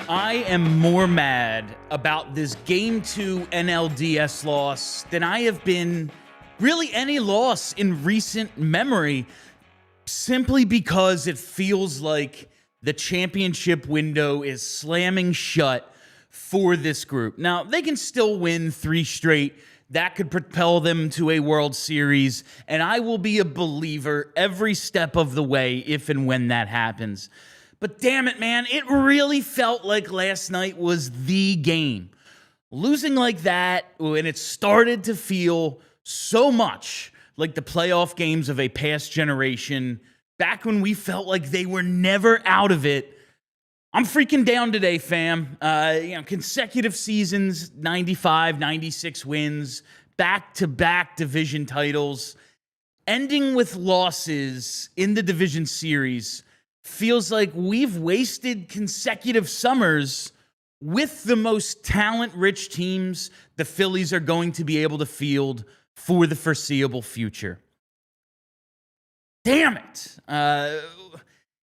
I am more mad about this Game 2 NLDS loss than I have been really any loss in recent memory, simply because it feels like the championship window is slamming shut for this group. Now, they can still win 3 straight. That could propel them to a World Series, and I will be a believer every step of the way if and when that happens. But damn it, man, it really felt like last night was the game. Losing like that, and it started to feel so much like the playoff games of a past generation, back when we felt like they were never out of it. I'm freaking down today, fam. Consecutive seasons, 95, 96 wins, back-to-back division titles, ending with losses in the division series. Feels like we've wasted consecutive summers with the most talent-rich teams the Phillies are going to be able to field for the foreseeable future. Damn it.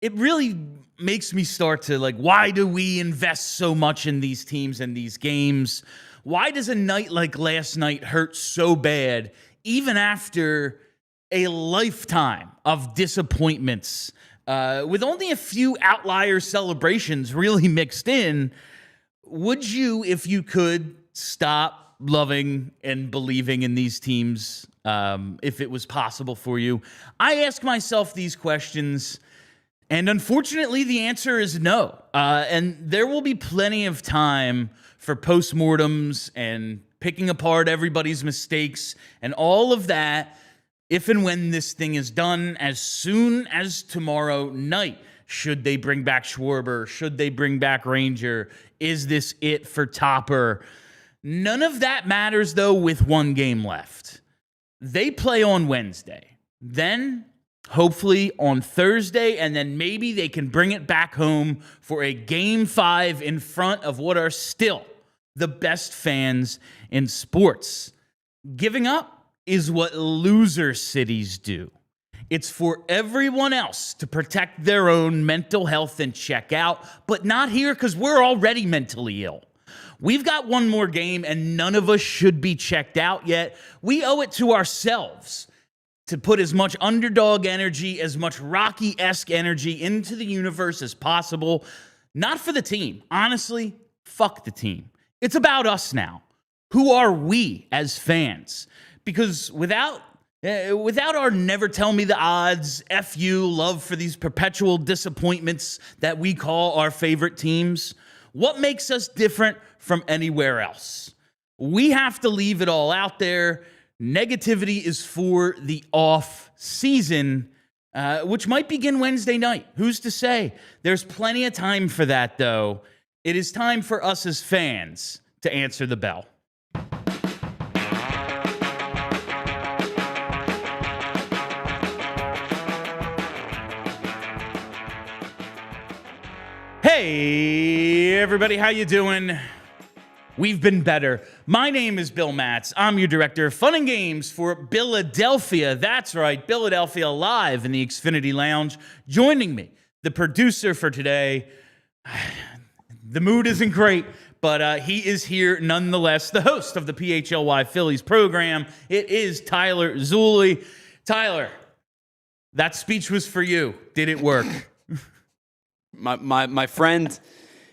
It really makes me start to, why do we invest so much in these teams and these games? Why does a night like last night hurt so bad, even after a lifetime of disappointments? With only a few outlier celebrations really mixed in, would you, if you could, stop loving and believing in these teams if it was possible for you? I ask myself these questions, and unfortunately the answer is no. And there will be plenty of time for postmortems and picking apart everybody's mistakes and all of that if and when this thing is done, as soon as tomorrow night. Should they bring back Schwarber? Should they bring back Ranger? Is this it for Topper? None of that matters, though, with one game left. They play on Wednesday. Then, hopefully, on Thursday, and then maybe they can bring it back home for a Game 5 in front of what are still the best fans in sports. Giving up is what loser cities do. It's for everyone else to protect their own mental health and check out, but not here because we're already mentally ill. We've got one more game, and none of us should be checked out yet. We owe it to ourselves to put as much underdog energy, as much Rocky-esque energy into the universe as possible. Not for the team. Honestly, fuck the team. It's about us now. Who are we as fans? Because without our never tell me the odds, F you, love for these perpetual disappointments that we call our favorite teams, what makes us different from anywhere else? We have to leave it all out there. Negativity is for the off season, which might begin Wednesday night. Who's to say? There's plenty of time for that, though. It is time for us as fans to answer the bell. Hey, everybody, how you doing? We've been better. My name is Bill Matz. I'm your director of fun and games for Philadelphia. That's right, Philadelphia Live in the Xfinity Lounge. Joining me, the producer for today. The mood isn't great, but he is here nonetheless. The host of the PHLY Phillies program. It is Tyler Zulli. Tyler, that speech was for you. Did it work? My friend,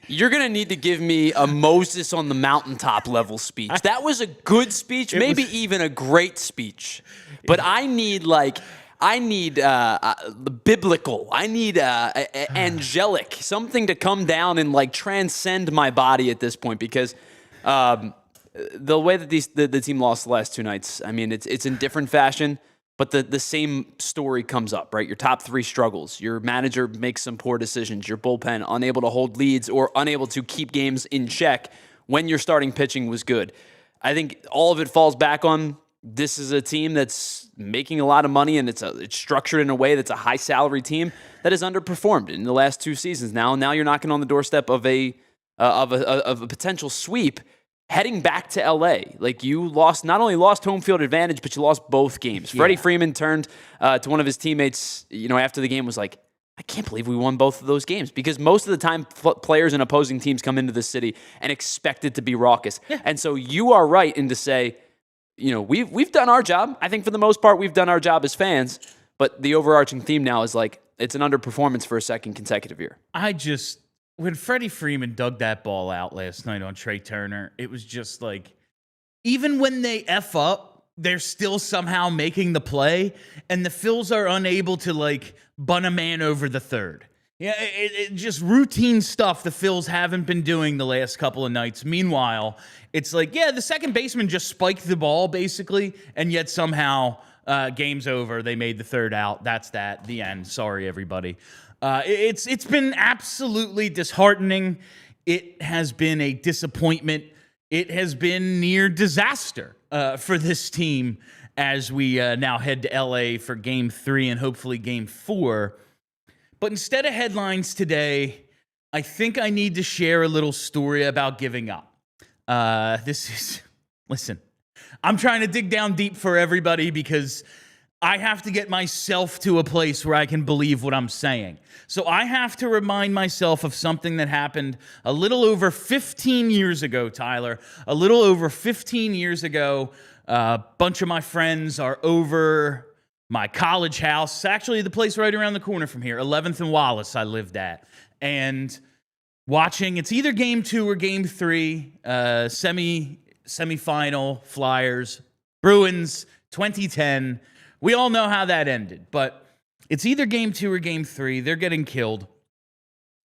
you're going to need to give me a Moses on the mountaintop level speech. That was a good speech, maybe even a great speech. But I need biblical. I need angelic, something to come down and transcend my body at this point, because the way that the team lost the last 2 nights, I mean, it's in different fashion. But the same story comes up, right? Your top three struggles. Your manager makes some poor decisions. Your bullpen unable to hold leads or unable to keep games in check when your starting pitching was good. I think all of it falls back on this is a team that's making a lot of money, and it's structured in a way that's a high salary team that has underperformed in the last 2 seasons. Now you're knocking on the doorstep of a potential sweep. Heading back to LA, like you not only lost home field advantage, but you lost both games. Yeah. Freddie Freeman turned to one of his teammates, after the game was like, I can't believe we won both of those games, because most of the time players and opposing teams come into the city and expect it to be raucous. Yeah. And so you are right in to say, we've done our job. I think for the most part, we've done our job as fans, but the overarching theme now is like, it's an underperformance for a second consecutive year. When Freddie Freeman dug that ball out last night on Trey Turner, it was just like, even when they F up, they're still somehow making the play, and the Phils are unable to, bun a man over the third. Yeah, it just routine stuff the Phils haven't been doing the last couple of nights. Meanwhile, it's like, the second baseman just spiked the ball, basically, and yet somehow game's over. They made the third out. That's that. The end. Sorry, everybody. It's been absolutely disheartening. It has been a disappointment. It has been near disaster for this team as we now head to LA for Game 3 and hopefully Game 4. But instead of headlines today, I think I need to share a little story about giving up. Listen, I'm trying to dig down deep for everybody because I have to get myself to a place where I can believe what I'm saying. So I have to remind myself of something that happened a little over 15 years ago, Tyler. A little over 15 years ago, a bunch of my friends are over my college house, actually the place right around the corner from here, 11th and Wallace I lived at, and watching, it's either Game 2 or Game 3, semifinal, Flyers, Bruins, 2010. We all know how that ended, but it's either Game 2 or Game 3. They're getting killed.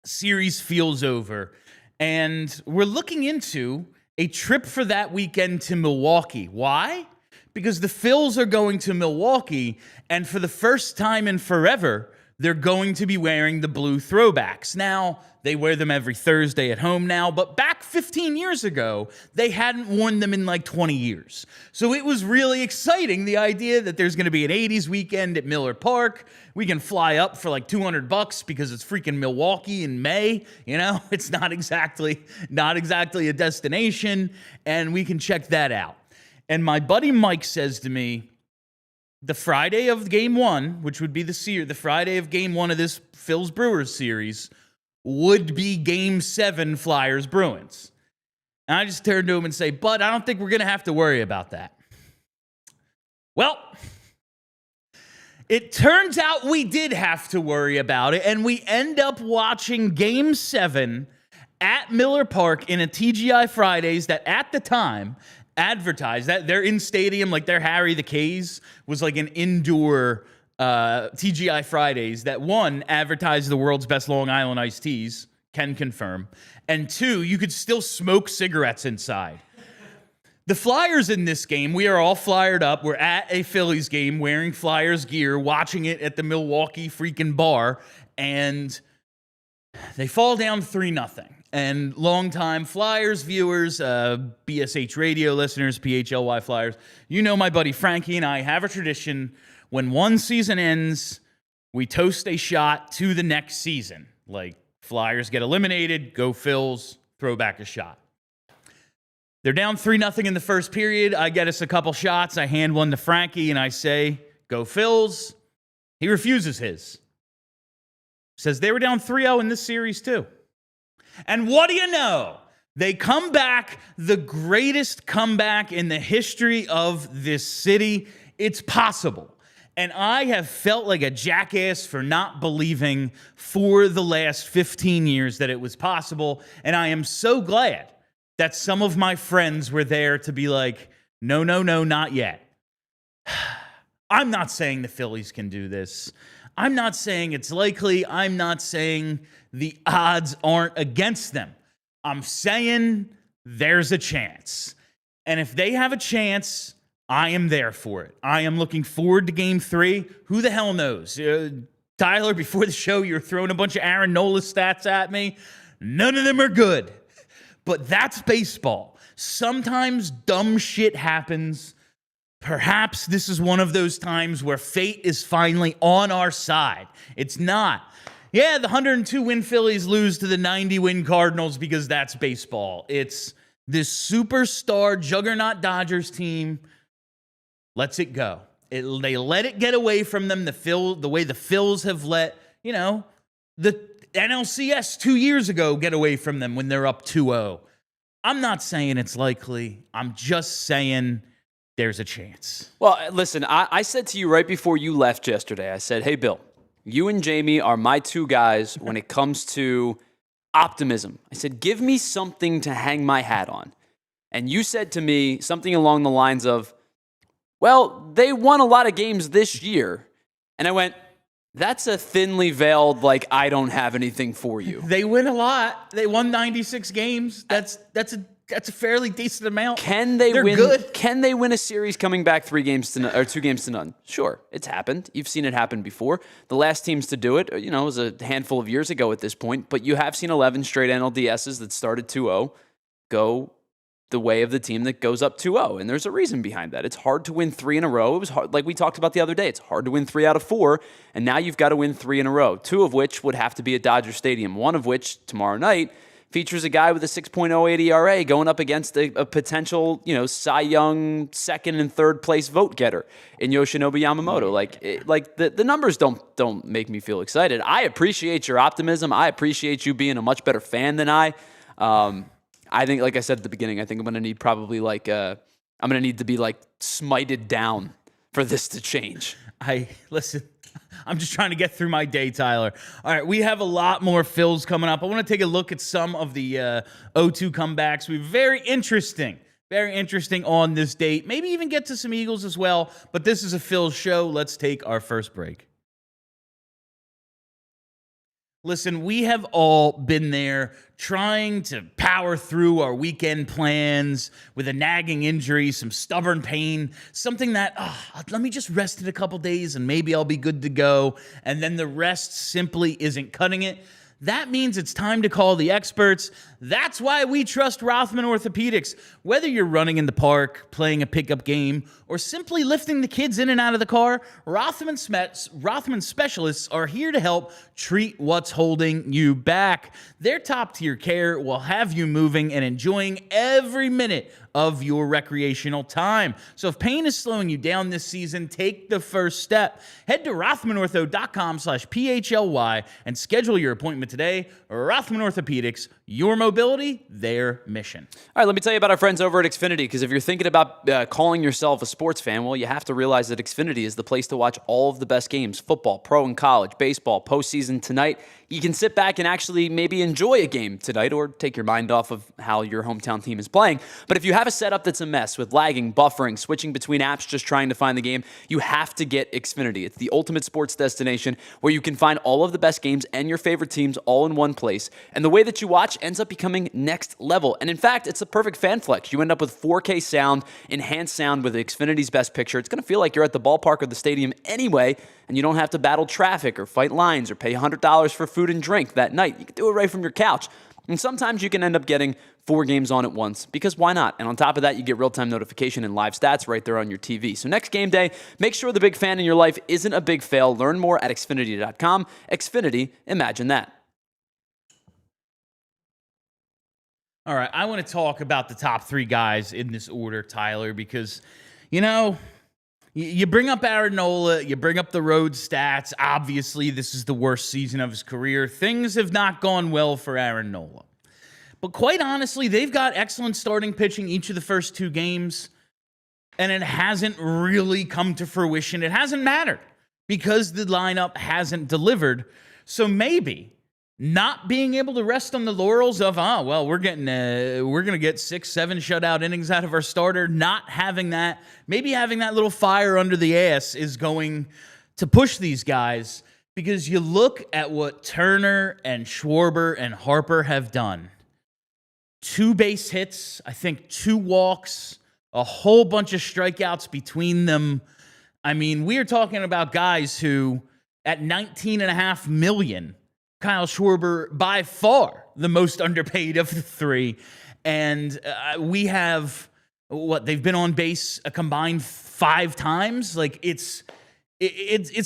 Series feels over. And we're looking into a trip for that weekend to Milwaukee. Why? Because the Phils are going to Milwaukee, and for the first time in forever, they're going to be wearing the blue throwbacks. Now, they wear them every Thursday at home now, but back 15 years ago, they hadn't worn them in 20 years. So it was really exciting, the idea that there's going to be an 80s weekend at Miller Park. We can fly up for $200 because it's freaking Milwaukee in May. It's not exactly a destination, and we can check that out. And my buddy Mike says to me, the Friday of Game 1, which would be the Friday of Game 1 of this Phils Brewers series, would be Game 7 Flyers Bruins. And I just turned to him and say, Bud, I don't think we're going to have to worry about that. Well, it turns out we did have to worry about it, and we end up watching Game 7 at Miller Park in a TGI Fridays that at the time advertised that their in-stadium, their Harry the K's, was an indoor TGI Fridays that, one, advertised the world's best Long Island iced teas, can confirm, and two, you could still smoke cigarettes inside. The Flyers in this game, we are all flyered up. We're at a Phillies game wearing Flyers gear, watching it at the Milwaukee freaking bar, and they fall down 3-0. And longtime Flyers viewers, BSH radio listeners, PHLY Flyers, my buddy Frankie and I have a tradition. When one season ends, we toast a shot to the next season. Flyers get eliminated, go Phils, throw back a shot. They're down 3-0 in the first period. I get us a couple shots. I hand one to Frankie, and I say, go Phils. He refuses his. Says they were down 3-0 in this series, too. And what do you know? They come back, the greatest comeback in the history of this city. It's possible. And I have felt like a jackass for not believing for the last 15 years that it was possible. And I am so glad that some of my friends were there to be like, no, not yet. I'm not saying the Phillies can do this. I'm not saying it's likely. I'm not saying the odds aren't against them. I'm saying there's a chance. And if they have a chance, I am there for it. I am looking forward to Game 3. Who the hell knows? Tyler, before the show, you were throwing a bunch of Aaron Nola stats at me. None of them are good. But that's baseball. Sometimes dumb shit happens. Perhaps this is one of those times where fate is finally on our side. It's not. Yeah, the 102-win Phillies lose to the 90-win Cardinals because that's baseball. It's this superstar juggernaut Dodgers team lets it go. They let it get away from them the way the Phils have let, the NLCS 2 years ago get away from them when they're up 2-0. I'm not saying it's likely. I'm just saying there's a chance. Well, listen, I said to you right before you left yesterday, I said, hey, Bill, you and Jamie are my two guys when it comes to optimism. I said, give me something to hang my hat on. And you said to me something along the lines of, well, they won a lot of games this year. And I went, that's a thinly veiled, I don't have anything for you. They win a lot. They won 96 games. That's a fairly decent amount. They're win? Good. Can they win a series coming back 2 games to none? Sure, it's happened. You've seen it happen before. The last teams to do it, was a handful of years ago at this point. But you have seen 11 straight NLDSs that started 2-0 go the way of the team that goes up 2-0. And there's a reason behind that. It's hard to win 3 in a row. It was hard, like we talked about the other day. It's hard to win 3 out of 4. And now you've got to win 3 in a row, 2 of which would have to be at Dodger Stadium, 1 of which tomorrow night features a guy with a 6.08 ERA going up against a potential, Cy Young second and third place vote getter in Yoshinobu Yamamoto. The numbers don't make me feel excited. I appreciate your optimism. I appreciate you being a much better fan than I. I think, like I said at the beginning, I think I'm going to need probably I'm going to need to be smited down for this to change. Listen, I'm just trying to get through my day, Tyler. All right, we have a lot more Phils coming up. I want to take a look at some of the 0-2 comebacks. We're very interesting on this date. Maybe even get to some Eagles as well. But this is a Phils show. Let's take our first break. Listen, we have all been there trying to power through our weekend plans with a nagging injury, some stubborn pain, something that, let me just rest it a couple days and maybe I'll be good to go. And then the rest simply isn't cutting it. That means it's time to call the experts. That's why we trust Rothman Orthopedics. Whether you're running in the park, playing a pickup game, or simply lifting the kids in and out of the car, Rothman specialists are here to help treat what's holding you back. Their top-tier care will have you moving and enjoying every minute of your recreational time. So if pain is slowing you down this season, take the first step. Head to rothmanortho.com/PHLY and schedule your appointment today. Rothman Orthopedics, your mobility, their mission. All right, let me tell you about our friends over at Xfinity, because if you're thinking about calling yourself a sports fan, well, you have to realize that Xfinity is the place to watch all of the best games: football, pro and college, baseball, postseason tonight. You can sit back and actually maybe enjoy a game tonight or take your mind off of how your hometown team is playing. But if you have a setup that's a mess with lagging, buffering, switching between apps, just trying to find the game, you have to get Xfinity. It's the ultimate sports destination where you can find all of the best games and your favorite teams all in one place. And the way that you watch ends up becoming next level. And in fact, it's a perfect fan flex. You end up with 4K sound, enhanced sound with Xfinity's best picture. It's going to feel like you're at the ballpark or the stadium anyway, and you don't have to battle traffic or fight lines or pay $100 for food and drink that night. You can do it right from your couch. And sometimes you can end up getting 4 games on at once, because why not? And on top of that, you get real-time notification and live stats right there on your TV. So next game day, make sure the big fan in your life isn't a big fail. Learn more at Xfinity.com. Xfinity, imagine that. All right, I want to talk about the top 3 guys in this order, Tyler, because, you bring up Aaron Nola, you bring up the road stats. Obviously, this is the worst season of his career. Things have not gone well for Aaron Nola. But quite honestly, they've got excellent starting pitching each of the first 2 games, and it hasn't really come to fruition. It hasn't mattered because the lineup hasn't delivered. So maybe not being able to rest on the laurels of, we're going to get 6-7 shutout innings out of our starter, not having that, maybe having that little fire under the ass is going to push these guys, because you look at what Turner and Schwarber and Harper have done. 2 base hits, I think 2 walks, a whole bunch of strikeouts between them. I mean, we are talking about guys who, at $19.5 million, Kyle Schwarber by far the most underpaid of the three. And we have, they've been on base a combined 5 times. Like, it's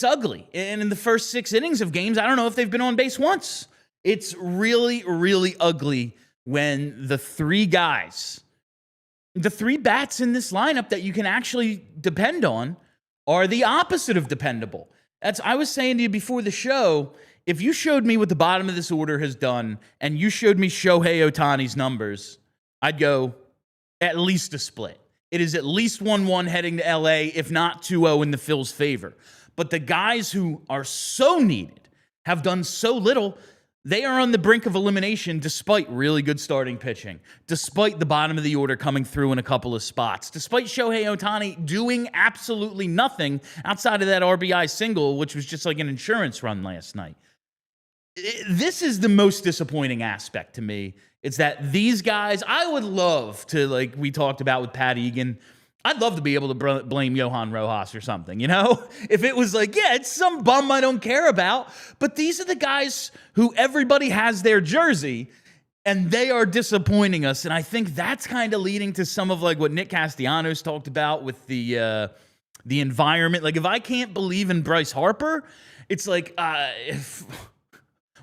ugly. And in the first 6 innings of games, I don't know if they've been on base once. It's really, really ugly when the 3 guys, the 3 bats in this lineup that you can actually depend on are the opposite of dependable. I was saying to you before the show, if you showed me what the bottom of this order has done and you showed me Shohei Ohtani's numbers, I'd go at least a split. It is at least 1-1 heading to LA, if not 2-0 in the Phils' favor. But the guys who are so needed have done so little. They are on the brink of elimination despite really good starting pitching, despite the bottom of the order coming through in a couple of spots, despite Shohei Ohtani doing absolutely nothing outside of that RBI single, which was just like an insurance run last night. This is the most disappointing aspect to me. It's that these guys, I would love to, like we talked about with Pat Egan, I'd love to be able to blame Johan Rojas or something, you know? If it was like, yeah, it's some bum I don't care about, but these are the guys who everybody has their jersey, and they are disappointing us. And I think that's kind of leading to some of like what Nick Castellanos talked about with the environment. Like, if I can't believe in Bryce Harper, it's like,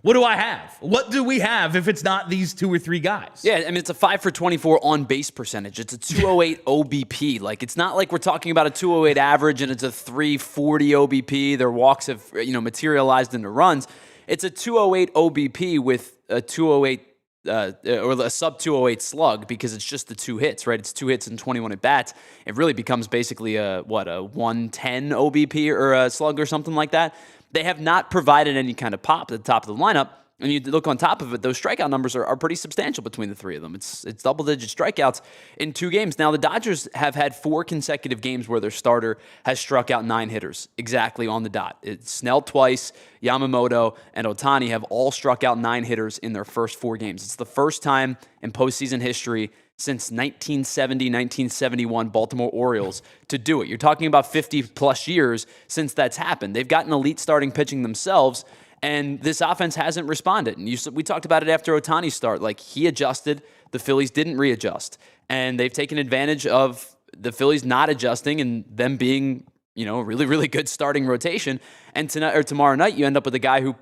what do I have? What do we have if it's not these 2 or 3 guys? Yeah, I mean, it's a 5 for 24 on base percentage. It's a 208 OBP. Like, it's not like we're talking about a 208 average and it's a 340 OBP. Their walks have, materialized into runs. It's a 208 OBP with a 208 or a sub 208 slug, because it's just the 2 hits, right? It's 2 hits and 21 at bats. It really becomes basically a 110 OBP or a slug or something like that. They have not provided any kind of pop at the top of the lineup. And you look on top of it, those strikeout numbers are pretty substantial between the 3 of them. It's double-digit strikeouts in 2 games. Now, the Dodgers have had 4 consecutive games where their starter has struck out 9 hitters exactly on the dot. It's Snell twice, Yamamoto, and Ohtani have all struck out 9 hitters in their first 4 games. It's the first time in postseason history since 1970, 1971 Baltimore Orioles to do it. You're talking about 50-plus years since that's happened. They've gotten elite starting pitching themselves, and this offense hasn't responded. And we talked about it after Ohtani's start. Like, he adjusted, the Phillies didn't readjust. And they've taken advantage of the Phillies not adjusting and them being, a really, really good starting rotation. And tonight or tomorrow night, you end up with a guy who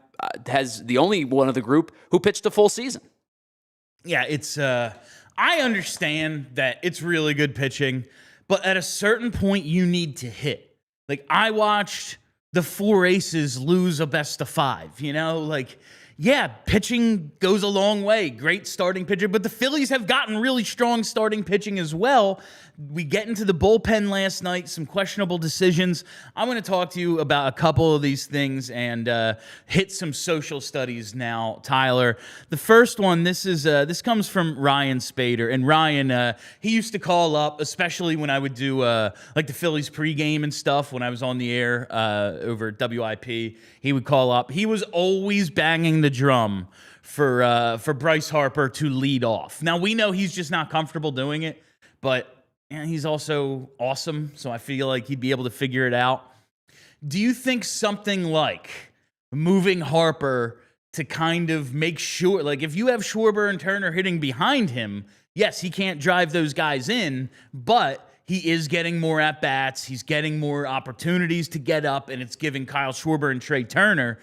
has the only one of the group who pitched a full season. Yeah, it's... I understand that it's really good pitching, but at a certain point, you need to hit. Like, I watched the 4 aces lose a best of 5, Like, yeah, pitching goes a long way. Great starting pitcher, but the Phillies have gotten really strong starting pitching as well. We get into the bullpen last night, some questionable decisions. I want to talk to you about a couple of these things and hit some social studies now, Tyler. The first one, this comes from Ryan Spader. And Ryan, he used to call up, especially when I would do like the Phillies pregame and stuff when I was on the air over WIP. He would call up. He was always banging the drum for Bryce Harper to lead off. Now, we know he's just not comfortable doing it, but and he's also awesome, so I feel like he'd be able to figure it out. Do you think something like moving Harper to kind of make sure, like if you have Schwarber and Turner hitting behind him, yes, he can't drive those guys in, but he is getting more at-bats, he's getting more opportunities to get up, and it's giving Kyle Schwarber and Trey Turner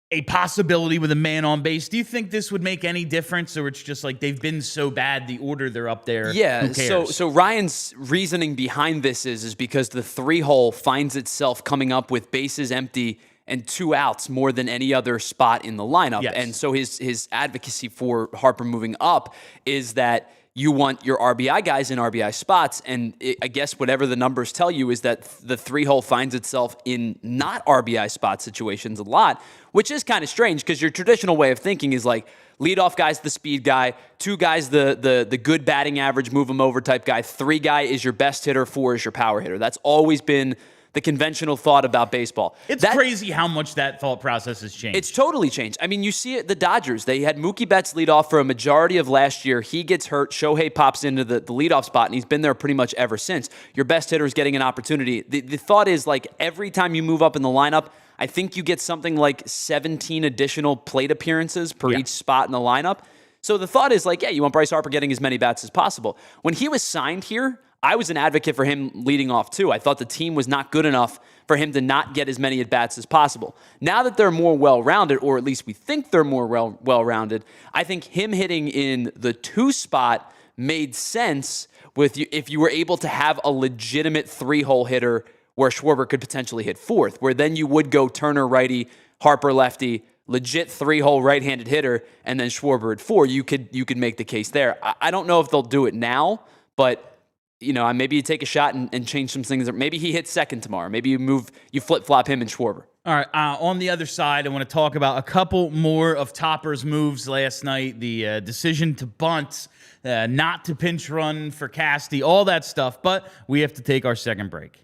a possibility with a man on base. Do you think this would make any difference, or it's just like they've been so bad, the order they're up there? Yeah, who cares? So Ryan's reasoning behind this is because the 3-hole finds itself coming up with bases empty and 2 outs more than any other spot in the lineup. Yes. And so his advocacy for Harper moving up is that you want your RBI guys in RBI spots, and I guess whatever the numbers tell you is that the 3-hole finds itself in not RBI spot situations a lot, which is kind of strange because your traditional way of thinking is like leadoff guy's the speed guy, 2 guys the good batting average, move them over type guy, 3 guy is your best hitter, 4 is your power hitter. That's always been the conventional thought about baseball. It's crazy how much that thought process has changed. It's totally changed. I mean, you see it, the Dodgers, they had Mookie Betts lead off for a majority of last year. He gets hurt. Shohei pops into the leadoff spot, and he's been there pretty much ever since. Your best hitter is getting an opportunity. The thought is, like, every time you move up in the lineup, I think you get something like 17 additional plate appearances per each spot in the lineup. So the thought is, like, yeah, you want Bryce Harper getting as many bats as possible. When he was signed here, I was an advocate for him leading off too. I thought the team was not good enough for him to not get as many at-bats as possible. Now that they're more well-rounded, or at least we think they're more well-rounded, I think him hitting in the 2 spot made sense with you if you were able to have a legitimate 3-hole hitter where Schwarber could potentially hit 4th, where then you would go Turner righty, Harper lefty, legit 3-hole right-handed hitter, and then Schwarber at 4. You could make the case there. I don't know if they'll do it now, but maybe you take a shot and change some things. Maybe he hits second tomorrow. Maybe you flip-flop him and Schwarber. All right, on the other side, I want to talk about a couple more of Topper's moves last night. The decision to bunt, not to pinch run for Casty, all that stuff. But we have to take our second break.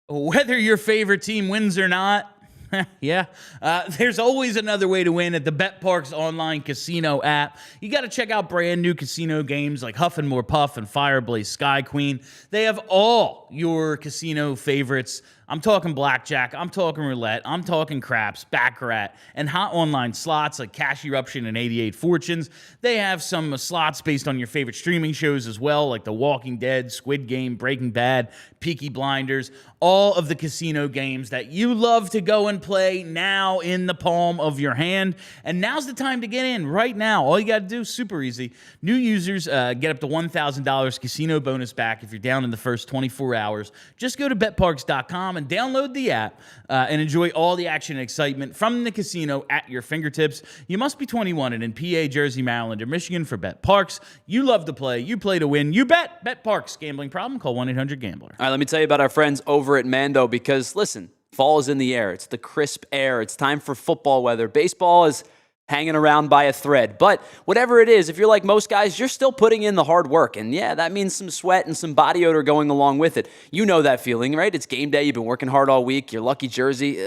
Whether your favorite team wins or not, there's always another way to win at the BetParx online casino app. You got to check out brand new casino games like Huff and More Puff and Fireblaze Sky Queen. They have all your casino favorites. I'm talking blackjack, I'm talking roulette, I'm talking craps, baccarat, and hot online slots like Cash Eruption and 88 Fortunes. They have some slots based on your favorite streaming shows as well, like The Walking Dead, Squid Game, Breaking Bad, Peaky Blinders. All of the casino games that you love to go and play now in the palm of your hand. And now's the time to get in right now. All you got to do is super easy. New users get up to $1,000 casino bonus back if you're down in the first 24 hours. Just go to betparx.com and download the app and enjoy all the action and excitement from the casino at your fingertips. You must be 21 and in PA, Jersey, Maryland, or Michigan for BetParx. You love to play. You play to win. You bet. BetParx. Gambling problem? Call 1-800-GAMBLER. All right, let me tell you about our friends over at Mando because, listen, fall is in the air. It's the crisp air. It's time for football weather. Baseball is hanging around by a thread. But whatever it is, if you're like most guys, you're still putting in the hard work. And yeah, that means some sweat and some body odor going along with it. You know that feeling, right? It's game day. You've been working hard all week. Your lucky jersey.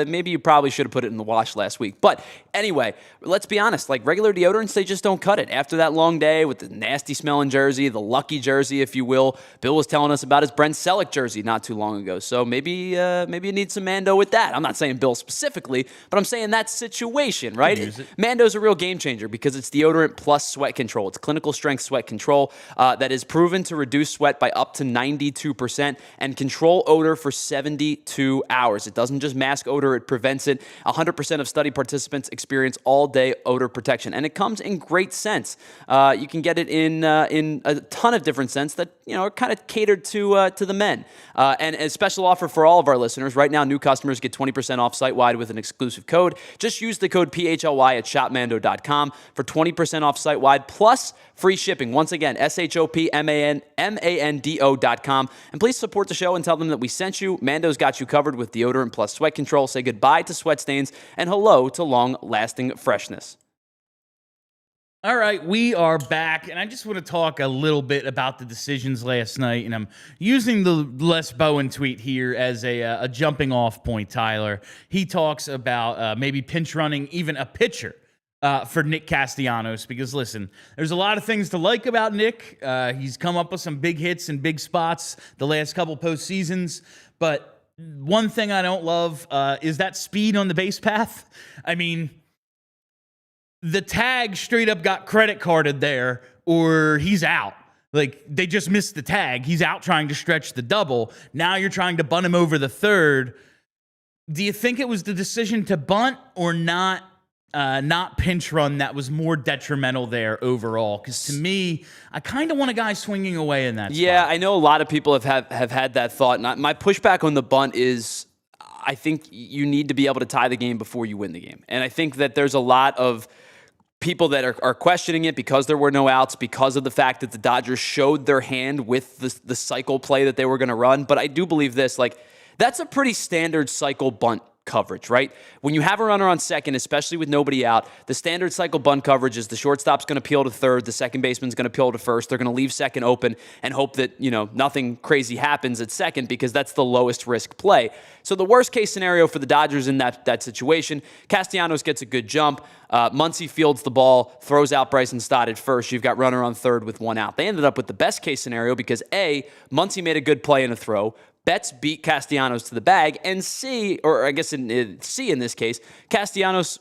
Maybe you probably should have put it in the wash last week. But anyway, let's be honest. Like regular deodorants, they just don't cut it. After that long day with the nasty smelling jersey, the lucky jersey, if you will. Bill was telling us about his Brent Selleck jersey not too long ago. So maybe you need some Mando with that. I'm not saying Bill specifically, but I'm saying that situation, right? Mando's a real game changer because it's deodorant plus sweat control. It's clinical strength sweat control that is proven to reduce sweat by up to 92% and control odor for 72 hours. It doesn't just mask odor, it prevents it. 100% of study participants experience all-day odor protection, and it comes in great scents. You can get it in a ton of different scents that are kind of catered to the men. And a special offer for all of our listeners. Right now, new customers get 20% off site-wide with an exclusive code. Just use the code PHLY at shopmando.com for 20% off site-wide plus free shipping. Once again, shopmando.com. And please support the show and tell them that we sent you. Mando's got you covered with deodorant plus sweat control. Say goodbye to sweat stains and hello to long-lasting freshness. All right, we are back, and I just want to talk a little bit about the decisions last night, and I'm using the Les Bowen tweet here as a jumping off point, Tyler. He talks about maybe pinch running even a pitcher for Nick Castellanos, because listen, there's a lot of things to like about Nick. He's come up with some big hits and big spots the last couple postseasons, but one thing I don't love is that speed on the base path. I mean, the tag straight up got credit carded there, or he's out. Like, they just missed the tag. He's out trying to stretch the double. Now you're trying to bunt him over the third. Do you think it was the decision to bunt or not pinch run that was more detrimental there overall? Because to me, I kind of want a guy swinging away in that spot. Yeah, I know a lot of people have had that thought. And my pushback on the bunt is I think you need to be able to tie the game before you win the game. And I think that there's a lot of people that are questioning it because there were no outs, because of the fact that the Dodgers showed their hand with the cycle play that they were going to run. But I do believe this, like, that's a pretty standard cycle bunt coverage, right? When you have a runner on second, especially with nobody out, the standard cycle bunt coverage is the shortstop's going to peel to third, the second baseman's going to peel to first. They're going to leave second open and hope that, nothing crazy happens at second because that's the lowest risk play. So the worst case scenario for the Dodgers in that situation, Castellanos gets a good jump. Muncy fields the ball, throws out Bryson Stott at first. You've got runner on third with one out. They ended up with the best case scenario because A, Muncy made a good play in a throw. Betts beat Castellanos to the bag, and C, or I guess in C in this case, Castellanos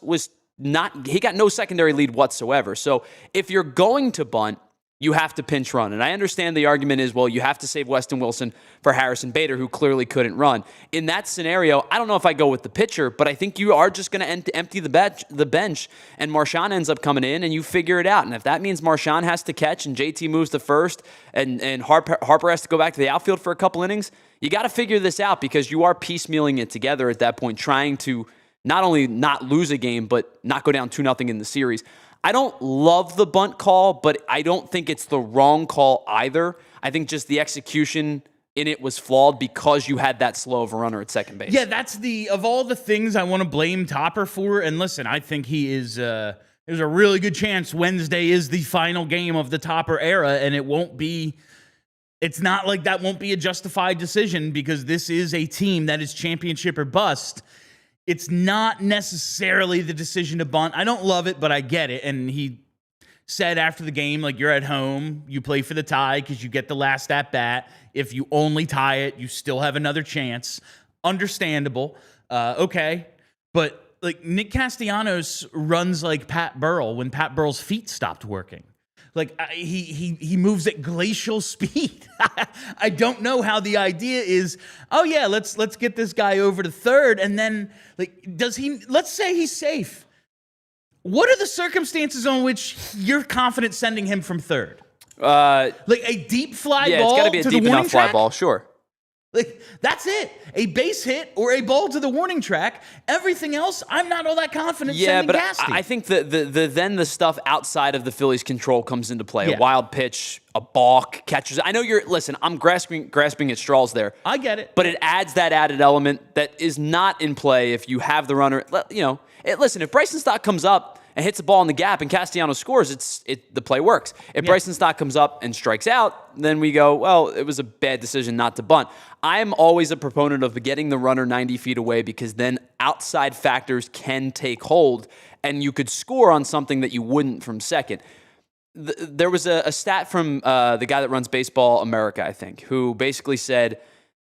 he got no secondary lead whatsoever. So if you're going to bunt, you have to pinch run. And I understand the argument is, well, you have to save Weston Wilson for Harrison Bader, who clearly couldn't run. In that scenario, I don't know if I go with the pitcher, but I think you are just going to empty the bench, and Marchand ends up coming in, and you figure it out. And if that means Marchand has to catch and JT moves to first, and Harper has to go back to the outfield for a couple innings, you got to figure this out because you are piecemealing it together at that point, trying to not only not lose a game, but not go down 2-0 in the series. I don't love the bunt call, but I don't think it's the wrong call either. I think just the execution in it was flawed because you had that slow of a runner at second base. Yeah, that's of all the things I want to blame Topper for. And listen, I think he is. There's a really good chance Wednesday is the final game of the Topper era, and it won't be. It's not like that won't be a justified decision because this is a team that is championship or bust. It's not necessarily the decision to bunt. I don't love it, but I get it. And he said after the game, like, you're at home, you play for the tie because you get the last at bat. If you only tie it, you still have another chance. Understandable. Okay. But like Nick Castellanos runs like Pat Burrell when Pat Burrell's feet stopped working. Like he moves at glacial speed. I don't know how the idea is, oh yeah, let's get this guy over to third, and then let's say he's safe. What are the circumstances on which you're confident sending him from third? Like a deep fly ball? Yeah, it's got to be a deep enough fly ball, sure. Like, that's it. A base hit or a ball to the warning track. Everything else, I'm not all that confident sending Casty. I think then the stuff outside of the Phillies' control comes into play. Yeah. A wild pitch, a balk, catches. I know I'm grasping at straws there. I get it. But it adds that added element that is not in play if you have the runner. Listen, if Bryson Stott comes up and hits a ball in the gap and Castellanos scores, the play works. If Bryson Stott comes up and strikes out, then we go, well, it was a bad decision not to bunt. I'm always a proponent of getting the runner 90 feet away because then outside factors can take hold and you could score on something that you wouldn't from second. There was a stat from the guy that runs Baseball America, I think, who basically said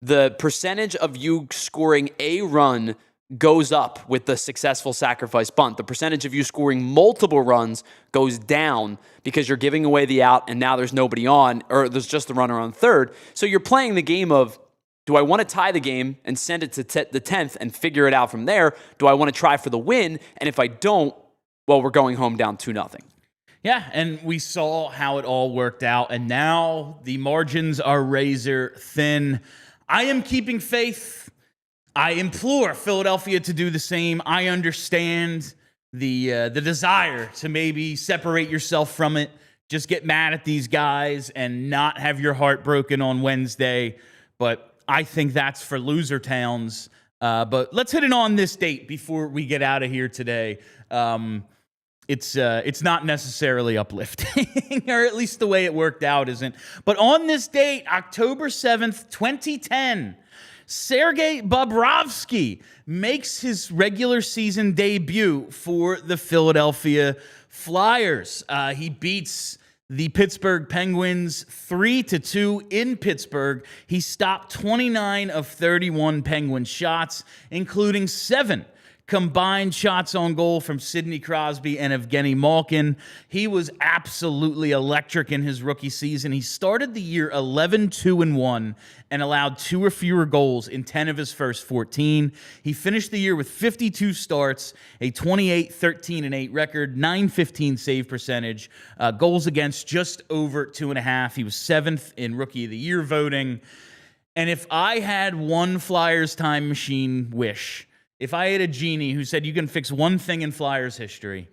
the percentage of you scoring a run goes up with the successful sacrifice bunt. The percentage of you scoring multiple runs goes down because you're giving away the out and now there's nobody on, or there's just the runner on third. So you're playing the game of, do I want to tie the game and send it to the 10th and figure it out from there? Do I want to try for the win? And if I don't, well, we're going home down 2-0. Yeah, and we saw how it all worked out, and now the margins are razor thin. I am keeping faith. I implore Philadelphia to do the same. I understand the desire to maybe separate yourself from it, just get mad at these guys and not have your heart broken on Wednesday. But I think that's for loser towns. But let's hit it on this date before we get out of here today. It's not necessarily uplifting, or at least the way it worked out isn't. But on this date, October 7th, 2010, Sergei Bobrovsky makes his regular season debut for the Philadelphia Flyers. He beats the Pittsburgh Penguins 3-2 in Pittsburgh. He stopped 29 of 31 Penguin shots, including 7 combined shots on goal from Sidney Crosby and Evgeny Malkin. He was absolutely electric in his rookie season. He started the year 11-2-1 and allowed 2 or fewer goals in 10 of his first 14. He finished the year with 52 starts, a 28-13-8 record, .915 save percentage, goals against just over 2.5. He was 7th in Rookie of the Year voting. And if I had one Flyers time machine wish, if I had a genie who said you can fix one thing in Flyers history,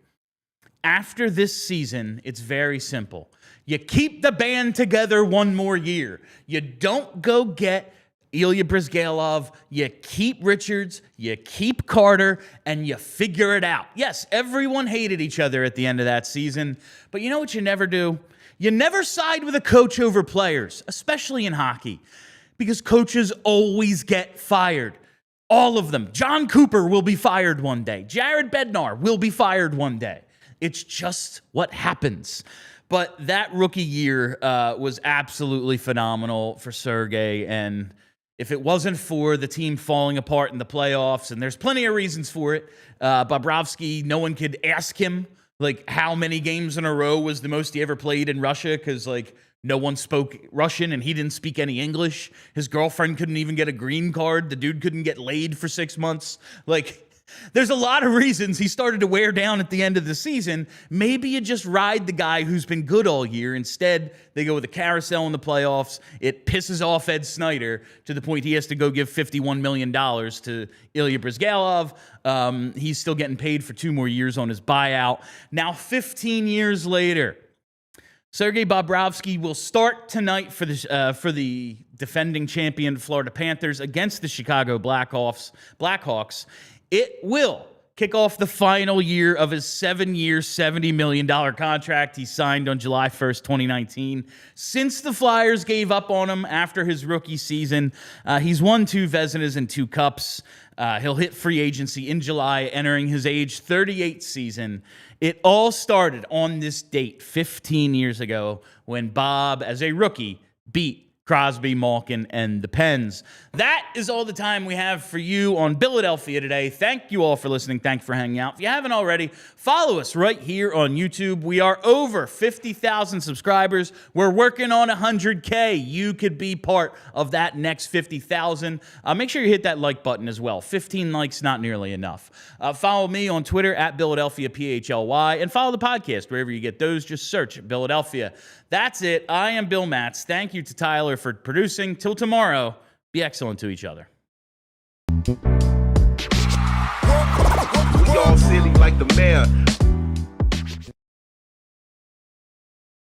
after this season, it's very simple. You keep the band together one more year. You don't go get Ilya Brizgalov, you keep Richards, you keep Carter, and you figure it out. Yes, everyone hated each other at the end of that season, but you know what you never do? You never side with a coach over players, especially in hockey, because coaches always get fired. All of them. John Cooper will be fired one day. Jared Bednar will be fired one day. It's just what happens. But that rookie year was absolutely phenomenal for Sergei, and if it wasn't for the team falling apart in the playoffs, and there's plenty of reasons for it, Bobrovsky, no one could ask him like how many games in a row was the most he ever played in Russia, because like no one spoke Russian and he didn't speak any English. His girlfriend couldn't even get a green card. The dude couldn't get laid for 6 months. Like, there's a lot of reasons he started to wear down at the end of the season. Maybe you just ride the guy who's been good all year. Instead, they go with a carousel in the playoffs. It pisses off Ed Snyder to the point he has to go give $51 million to Ilya Brizgalov. He's still getting paid for 2 more years on his buyout. Now, 15 years later, Sergei Bobrovsky will start tonight for the defending champion Florida Panthers against the Chicago Blackhawks. It will kick off the final year of his 7-year, $70 million contract he signed on July 1st, 2019. Since the Flyers gave up on him after his rookie season, he's won 2 Vezinas and 2 Cups. He'll hit free agency in July, entering his age 38 season. It all started on this date 15 years ago when Bob, as a rookie, beat Crosby, Malkin, and the Pens. That is all the time we have for you on Philadelphia today. Thank you all for listening. Thank you for hanging out. If you haven't already, follow us right here on YouTube. We are over 50,000 subscribers. We're working on 100K. You could be part of that next 50,000. Make sure you hit that like button as well. 15 likes, not nearly enough. Follow me on Twitter at Philadelphia PHLY, and follow the podcast wherever you get those. Just search Philadelphia. That's it. I am Bill Matz. Thank you to Tyler for producing. Till tomorrow, be excellent to each other. We all silly like the mayor.